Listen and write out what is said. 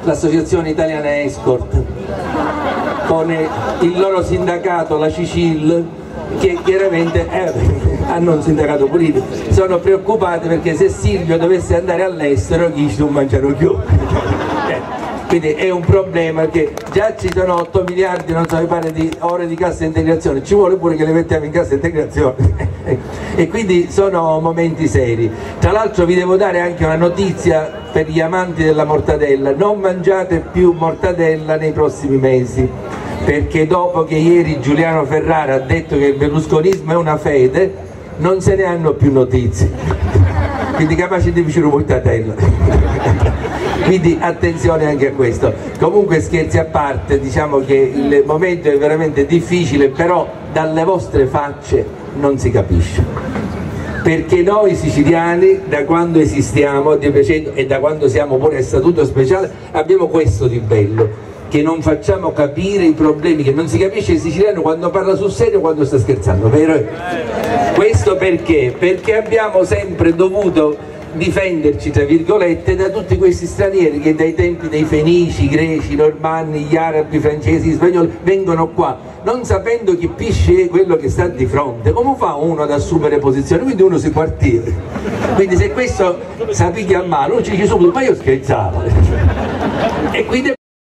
l'Associazione Italiana Escort, con il loro sindacato, la CICIL, che chiaramente hanno un sindacato politico, sono preoccupati perché se Silvio dovesse andare all'estero chi non mangiano più. Quindi è un problema che già ci sono 8 miliardi, non so, mi pare, di ore di cassa integrazione, ci vuole pure che le mettiamo in cassa integrazione. E quindi sono momenti seri. Tra l'altro vi devo dare anche una notizia per gli amanti della mortadella: non mangiate più mortadella nei prossimi mesi, perché dopo che ieri Giuliano Ferrara ha detto che il berlusconismo è una fede, non se ne hanno più notizie, quindi capace di vicino mortadella. Quindi attenzione anche a questo. Comunque, scherzi a parte, diciamo che il momento è veramente difficile, però dalle vostre facce non si capisce, perché noi siciliani, da quando esistiamo e da quando siamo pure a statuto speciale, abbiamo questo di bello, che non facciamo capire i problemi, che non si capisce il siciliano quando parla sul serio o quando sta scherzando, vero? Questo perché? Perché abbiamo sempre dovuto difenderci, tra virgolette, da tutti questi stranieri che dai tempi dei Fenici, i Greci, i Normanni, gli Arabi, i Francesi, gli Spagnoli vengono qua non sapendo chi pisce è quello che sta di fronte. Come fa uno ad assumere posizione? Quindi uno si quartiera. Quindi se questo sa piglia a mano, uno ci dice subito: ma io scherzavo. E quindi